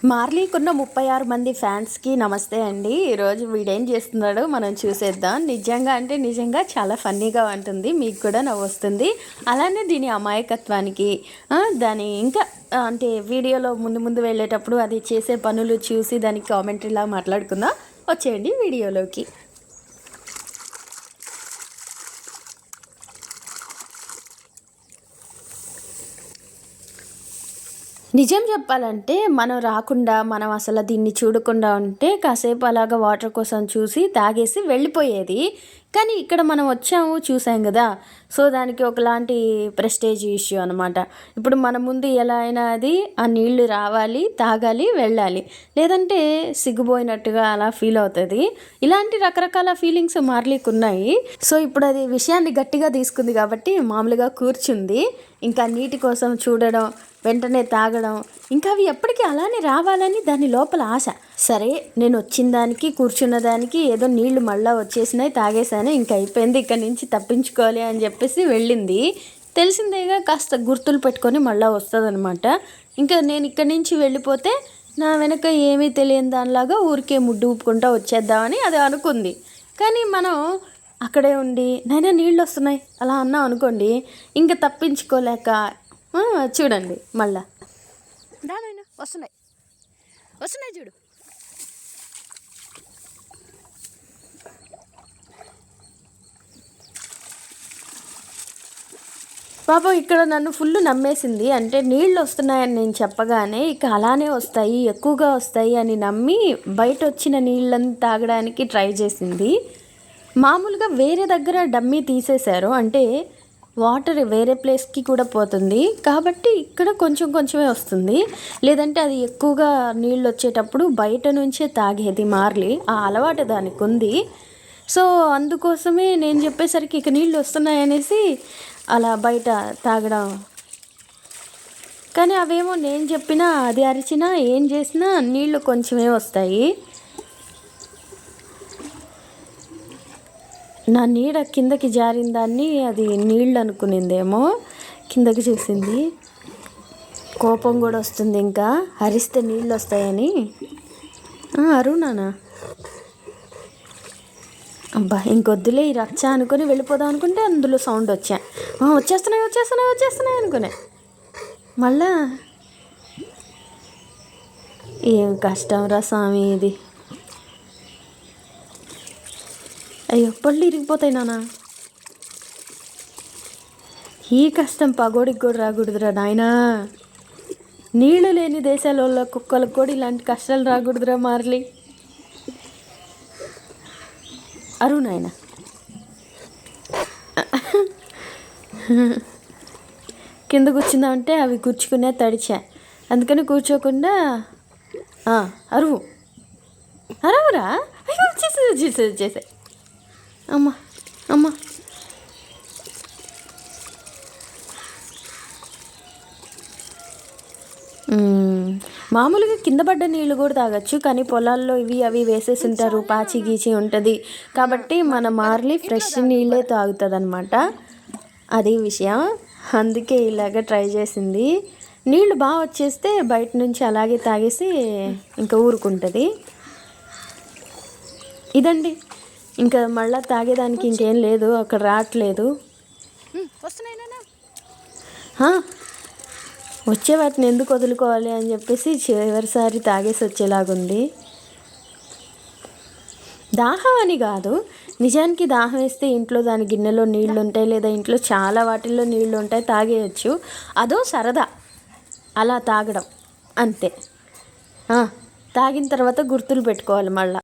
మార్లీకున్న 36 మంది ఫ్యాన్స్కి నమస్తే అండి. ఈరోజు వీడేం చేస్తున్నాడో మనం చూసేద్దాం. నిజంగా అంటే నిజంగా చాలా ఫన్నీగా ఉంటుంది, మీకు కూడా నవ్వొస్తుంది. అలానే దీని అమాయకత్వానికి దాని ఇంకా అంటే వీడియోలో ముందు ముందు వెళ్ళేటప్పుడు అది చేసే పనులు చూసి దానికి కామెంటరీలా మాట్లాడుకుందాం. వచ్చేయండి వీడియోలోకి. నిజం చెప్పాలంటే మనం రాకుండా మనం అసలు దీన్ని చూడకుండా ఉంటే కాసేపు అలాగా వాటర్ కోసం చూసి తాగేసి వెళ్ళిపోయేది. కానీ ఇక్కడ మనం వచ్చాము చూసాం కదా, సో దానికి ఒకలాంటి ప్రెస్టేజ్ ఇష్యూ అనమాట. ఇప్పుడు మన ముందు ఎలా అయినా అది ఆ నీళ్లు రావాలి, తాగాలి, వెళ్ళాలి, లేదంటే సిగ్గుపోయినట్టుగా అలా ఫీల్ అవుతుంది. ఇలాంటి రకరకాల ఫీలింగ్స్ మార్లీకి ఉన్నాయి. సో ఇప్పుడు అది విషయాన్ని గట్టిగా తీసుకుంది కాబట్టి మామూలుగా కూర్చుంది. ఇంకా నీటి కోసం చూడడం, వెంటనే తాగడం, ఇంకా అవి ఎప్పటికీ అలానే రావాలని దాని లోపల ఆశ. సరే నేను వచ్చిన దానికి కూర్చున్న దానికి ఏదో నీళ్లు మళ్ళీ వచ్చేసినాయి, తాగేసాను, ఇంకా అయిపోయింది, ఇక్కడి నుంచి తప్పించుకోవాలి అని చెప్పేసి వెళ్ళింది. తెలిసిందేగా, కాస్త గుర్తులు పెట్టుకొని మళ్ళీ వస్తుందనమాట. ఇంకా నేను ఇక్కడి నుంచి వెళ్ళిపోతే నా వెనక ఏమీ తెలియని దానిలాగా ఊరికే ముడ్డు ఊపుకుంటూ వచ్చేద్దామని అది అనుకుంది. కానీ మనం అక్కడే ఉండి నైనా నీళ్ళు వస్తున్నాయి అలా అన్నాం అనుకోండి, ఇంకా తప్పించుకోలేక చూడండి మళ్ళా దానైనా వస్తున్నాయి వస్తున్నాయి చూడు. పాపం ఇక్కడ నన్ను ఫుల్ నమ్మేసింది. అంటే నీళ్ళు వస్తున్నాయని నేను చెప్పగానే ఇక అలానే వస్తాయి, ఎక్కువగా వస్తాయి అని నమ్మి బయట వచ్చిన నీళ్ళని తాగడానికి ట్రై చేసింది. మామూలుగా వేరే దగ్గర డమ్మీ తీసేశారు, అంటే వాటర్ వేరే ప్లేస్కి కూడా పోతుంది కాబట్టి ఇక్కడ కొంచెం కొంచెమే వస్తుంది. లేదంటే అది ఎక్కువగా నీళ్ళు వచ్చేటప్పుడు బయట నుంచే తాగేది మార్లీ, ఆ అలవాటు దానికి ఉంది. సో అందుకోసమే నేను చెప్పేసరికి ఇక నీళ్ళు వస్తున్నాయనేసి అలా బయట తాగడం. కానీ అవేమో నేను చెప్పినా అది అరిచినా ఏం చేసినా నీళ్ళు కొంచెమే వస్తాయి. నా నీడ కిందకి జారిన దాన్ని అది నీళ్ళు అనుకునిందేమో, కిందకి చూసింది. కోపం కూడా వస్తుంది, ఇంకా అరిస్తే నీళ్ళు వస్తాయని. అరుణానా అబ్బా ఇంకొద్దులే ఈ రచ్చ అనుకుని వెళ్ళిపోదాం అనుకుంటే అందులో సౌండ్ వచ్చేస్తున్నాయి వచ్చేస్తున్నాయి వచ్చేస్తున్నాయి అనుకునే. మళ్ళా ఏం కష్టం రా స్వామి ఇది. అయ్యో పళ్ళు ఇరిగిపోతాయి నాన్న. ఈ కష్టం పగోడికి కూడా రాకూడదురా నాయనా. నీళ్ళు లేని దేశాలలో కుక్కలకు కూడా ఇలాంటి కష్టాలు రాకూడదురా మార్లీ. అరుణాయన కింద కూర్చుందామంటే అవి కూర్చుకునే తడిచా, అందుకని కూర్చోకుండా అరువు అరవురా. అయ్యో వచ్చేసే అమ్మా అమ్మా. మామూలుగా కింద పడ్డ నీళ్ళు కూడా తాగొచ్చు, కానీ పొలాల్లో ఇవి అవి వేసేసి ఉంటారు, పాచి గీచి ఉంటుంది కాబట్టి మన మార్లీ ఫ్రెష్ నీళ్ళే తాగుతుంది అనమాట. అది విషయం, అందుకే ఇలాగ ట్రై చేసింది. నీళ్ళు బాగా వచ్చేస్తే బయట నుంచి అలాగే తాగేసి ఇంకా ఊరుకుంటుంది. ఇదండి, ఇంకా మళ్ళీ తాగేదానికి ఇంకేం లేదు, అక్కడ రావట్లేదు. వచ్చే వాటిని ఎందుకు వదులుకోవాలి అని చెప్పేసి చివరిసారి తాగేసి వచ్చేలాగుంది. దాహం అని కాదు, నిజానికి దాహం వేస్తే ఇంట్లో దాని గిన్నెలో నీళ్ళు ఉంటాయి, లేదా ఇంట్లో చాలా వాటిల్లో నీళ్ళు ఉంటాయి, తాగేయచ్చు. అదో సరదా అలా తాగడం అంతే. తాగిన తర్వాత గుర్తులు పెట్టుకోవాలి మళ్ళీ.